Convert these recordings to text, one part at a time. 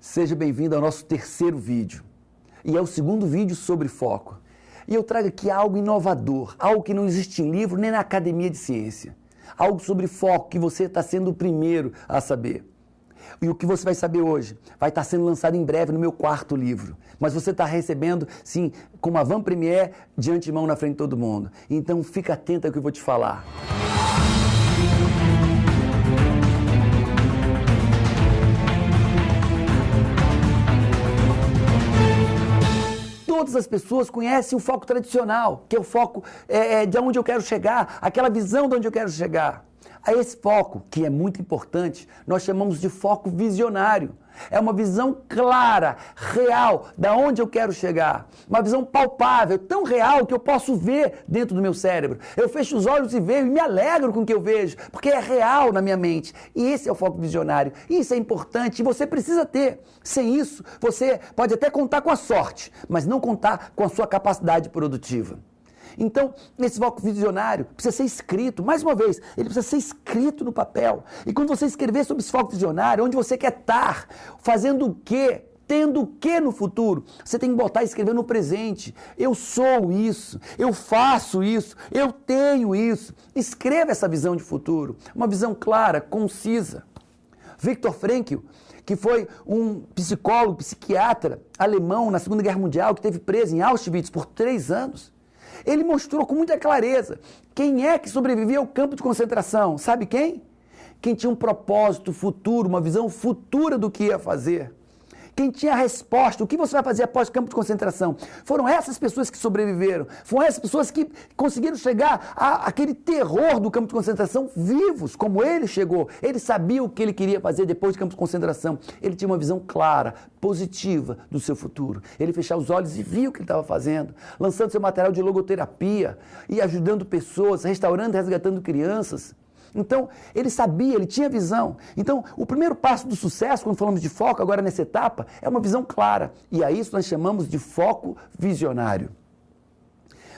Seja bem-vindo ao nosso terceiro vídeo. E é o segundo vídeo sobre foco. E eu trago aqui algo inovador, algo que não existe em livro nem na academia de ciência. Algo sobre foco que você está sendo o primeiro a saber. E o que você vai saber hoje vai estar sendo lançado em breve no meu quarto livro. Mas você está recebendo, sim, com uma avant-première de antemão na frente de todo mundo. Então fica atento ao que eu vou te falar. Todas as pessoas conhecem o foco tradicional, que é o foco de onde eu quero chegar, aquela visão de onde eu quero chegar. A esse foco, que é muito importante, nós chamamos de foco visionário. É uma visão clara, real, da onde eu quero chegar. Uma visão palpável, tão real que eu posso ver dentro do meu cérebro. Eu fecho os olhos e vejo e me alegro com o que eu vejo, porque é real na minha mente. E esse é o foco visionário. Isso é importante e você precisa ter. Sem isso, você pode até contar com a sorte, mas não contar com a sua capacidade produtiva. Então, esse foco visionário precisa ser escrito, mais uma vez, ele precisa ser escrito no papel. E quando você escrever sobre esse foco visionário, onde você quer estar, fazendo o quê, tendo o quê no futuro, você tem que botar e escrever no presente. Eu sou isso, eu faço isso, eu tenho isso. Escreva essa visão de futuro, uma visão clara, concisa. Viktor Frankl, que foi um psicólogo, psiquiatra alemão na Segunda Guerra Mundial, que esteve preso em Auschwitz por 3 anos, ele mostrou com muita clareza quem é que sobrevivia ao campo de concentração. Sabe quem? Quem tinha um propósito futuro, uma visão futura do que ia fazer. Quem tinha a resposta, o que você vai fazer após o campo de concentração? Foram essas pessoas que sobreviveram. Foram essas pessoas que conseguiram chegar àquele terror do campo de concentração vivos, como ele chegou. Ele sabia o que ele queria fazer depois do campo de concentração. Ele tinha uma visão clara, positiva do seu futuro. Ele fechava os olhos e via o que ele estava fazendo, lançando seu material de logoterapia e ajudando pessoas, restaurando e resgatando crianças. Então, ele sabia, ele tinha visão. Então, o primeiro passo do sucesso, quando falamos de foco, agora nessa etapa, é uma visão clara. E a isso nós chamamos de foco visionário.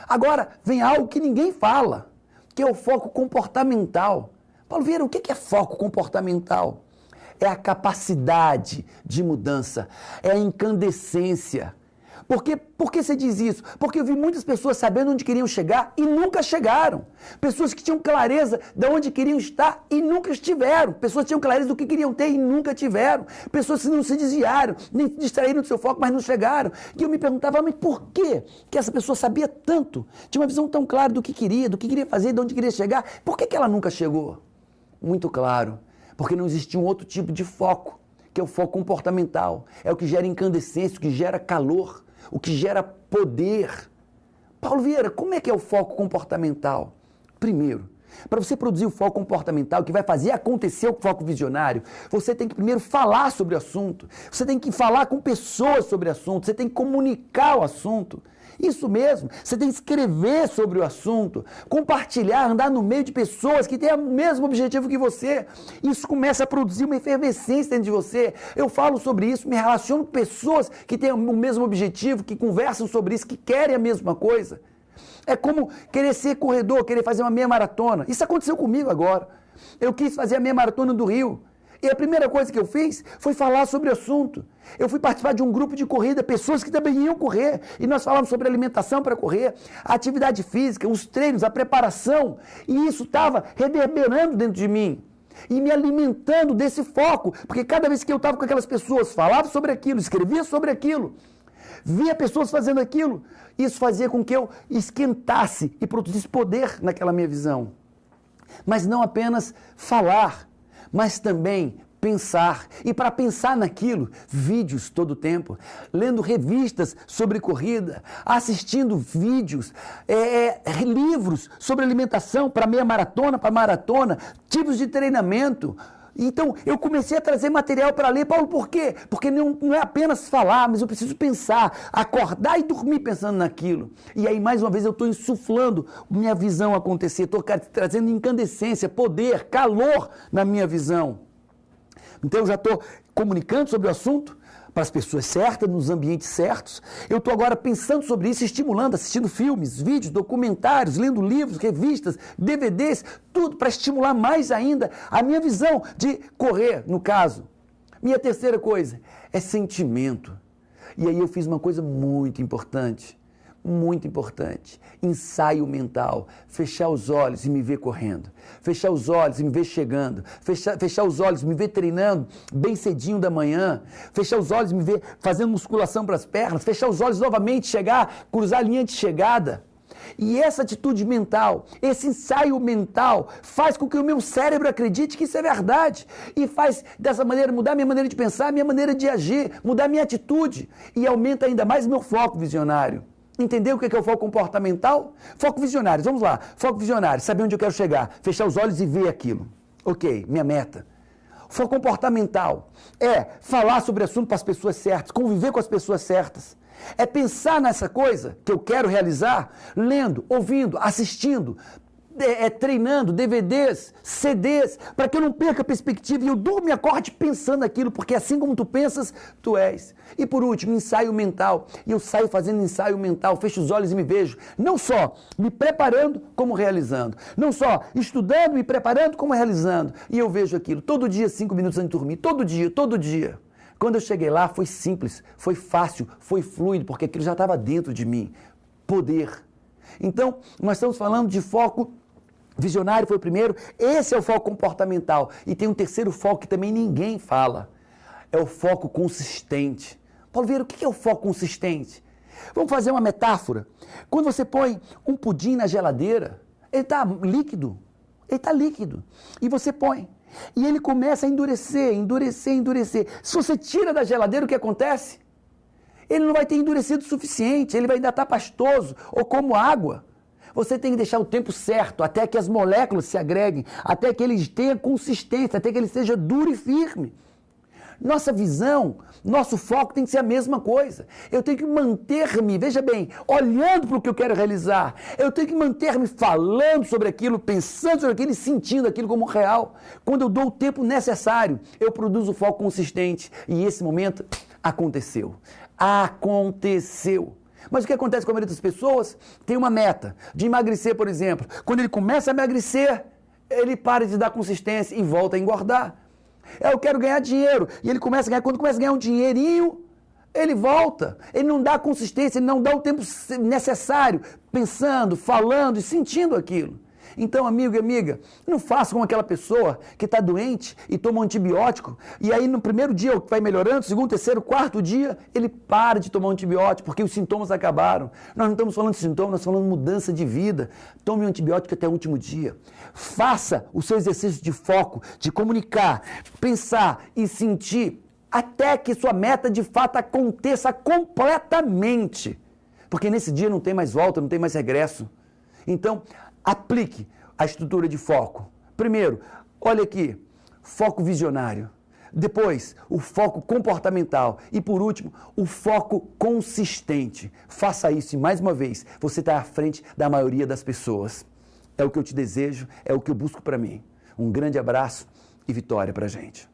Agora, vem algo que ninguém fala, que é o foco comportamental. Paulo Vieira, o que é foco comportamental? É a capacidade de mudança, é a incandescência. Por que você diz isso? Porque eu vi muitas pessoas sabendo onde queriam chegar e nunca chegaram. Pessoas que tinham clareza de onde queriam estar e nunca estiveram. Pessoas que tinham clareza do que queriam ter e nunca tiveram. Pessoas que não se desviaram, nem se distraíram do seu foco, mas não chegaram. E eu me perguntava, mas por que essa pessoa sabia tanto? Tinha uma visão tão clara do que queria fazer, de onde queria chegar. Por que ela nunca chegou? Muito claro, porque não existia um outro tipo de foco, que é o foco comportamental. É o que gera incandescência, o que gera calor, o que gera poder. Paulo Vieira, como é que é o foco comportamental? Primeiro, para você produzir o foco comportamental, que vai fazer acontecer o foco visionário, você tem que primeiro falar sobre o assunto, você tem que falar com pessoas sobre o assunto, você tem que comunicar o assunto. Isso mesmo, você tem que escrever sobre o assunto, compartilhar, andar no meio de pessoas que têm o mesmo objetivo que você. Isso começa a produzir uma efervescência dentro de você. Eu falo sobre isso, me relaciono com pessoas que têm o mesmo objetivo, que conversam sobre isso, que querem a mesma coisa. É como querer ser corredor, querer fazer uma meia maratona. Isso aconteceu comigo agora. Eu quis fazer a meia maratona do Rio. E a primeira coisa que eu fiz foi falar sobre o assunto. Eu fui participar de um grupo de corrida, pessoas que também iam correr. E nós falamos sobre alimentação para correr, a atividade física, os treinos, a preparação. E isso estava reverberando dentro de mim. E me alimentando desse foco. Porque cada vez que eu estava com aquelas pessoas, falava sobre aquilo, escrevia sobre aquilo, via pessoas fazendo aquilo, isso fazia com que eu esquentasse e produzisse poder naquela minha visão. Mas não apenas falar, mas também pensar. E para pensar naquilo, vídeos todo o tempo, lendo revistas sobre corrida, assistindo vídeos, livros sobre alimentação para meia maratona, para maratona, tipos de treinamento. Então, eu comecei a trazer material para ler. Paulo, por quê? Porque não é apenas falar, mas eu preciso pensar, acordar e dormir pensando naquilo. E aí, mais uma vez, eu estou insuflando minha visão acontecer, estou trazendo incandescência, poder, calor na minha visão. Então, eu já estou comunicando sobre o assunto para as pessoas certas, nos ambientes certos. Eu estou agora pensando sobre isso, estimulando, assistindo filmes, vídeos, documentários, lendo livros, revistas, DVDs, tudo para estimular mais ainda a minha visão de correr, no caso. Minha terceira coisa é sentimento. E aí eu fiz uma coisa muito importante. Ensaio mental. Fechar os olhos e me ver correndo. Fechar os olhos e me ver chegando. Fechar os olhos e me ver treinando bem cedinho da manhã. Fechar os olhos e me ver fazendo musculação para as pernas. Fechar os olhos novamente, chegar, cruzar a linha de chegada. E essa atitude mental, esse ensaio mental, faz com que o meu cérebro acredite que isso é verdade. E faz dessa maneira mudar minha maneira de pensar, minha maneira de agir, mudar minha atitude. E aumenta ainda mais meu foco visionário. Entendeu o que é o foco comportamental? Foco visionário, vamos lá. Foco visionário, saber onde eu quero chegar. Fechar os olhos e ver aquilo. Ok, minha meta. Foco comportamental é falar sobre o assunto para as pessoas certas, conviver com as pessoas certas. É pensar nessa coisa que eu quero realizar, lendo, ouvindo, assistindo, treinando, DVDs, CDs, para que eu não perca a perspectiva e eu durmo e acorde pensando aquilo, porque assim como tu pensas, tu és. E por último, ensaio mental. E eu saio fazendo ensaio mental, fecho os olhos e me vejo, não só me preparando, como realizando. Não só estudando, me preparando, como realizando. E eu vejo aquilo todo dia, 5 minutos antes de dormir, todo dia. Quando eu cheguei lá, foi simples, foi fácil, foi fluido, porque aquilo já estava dentro de mim. Poder. Então, nós estamos falando de foco visionário, foi o primeiro. Esse é o foco comportamental. E tem um terceiro foco que também ninguém fala. É o foco consistente. Paulo Vieira, o que é o foco consistente? Vamos fazer uma metáfora. Quando você põe um pudim na geladeira, ele está líquido. E você põe. E ele começa a endurecer. Se você tira da geladeira, o que acontece? Ele não vai ter endurecido o suficiente, ele vai ainda estar pastoso, ou como água. Você tem que deixar o tempo certo, até que as moléculas se agreguem, até que ele tenha consistência, até que ele seja duro e firme. Nossa visão, nosso foco tem que ser a mesma coisa. Eu tenho que manter-me, veja bem, olhando para o que eu quero realizar. Eu tenho que manter-me falando sobre aquilo, pensando sobre aquilo e sentindo aquilo como real. Quando eu dou o tempo necessário, eu produzo foco consistente. E esse momento aconteceu. Mas o que acontece com a maioria das pessoas? Tem uma meta de emagrecer, por exemplo. Quando ele começa a emagrecer, ele para de dar consistência e volta a engordar. Eu quero ganhar dinheiro. E ele começa a ganhar. Quando começa a ganhar um dinheirinho, ele volta. Ele não dá consistência, ele não dá o tempo necessário, pensando, falando e sentindo aquilo. Então, amigo e amiga, não faça como aquela pessoa que está doente e toma um antibiótico, e aí no primeiro dia vai melhorando, segundo, terceiro, quarto dia, ele para de tomar um antibiótico, porque os sintomas acabaram. Nós não estamos falando de sintomas, nós estamos falando de mudança de vida. Tome um antibiótico até o último dia. Faça o seu exercício de foco, de comunicar, pensar e sentir, até que sua meta de fato aconteça completamente. Porque nesse dia não tem mais volta, não tem mais regresso. Então, aplique a estrutura de foco. Primeiro, olha aqui, foco visionário. Depois, o foco comportamental. E por último, o foco consistente. Faça isso e mais uma vez, você está à frente da maioria das pessoas. É o que eu te desejo, é o que eu busco para mim. Um grande abraço e vitória para a gente.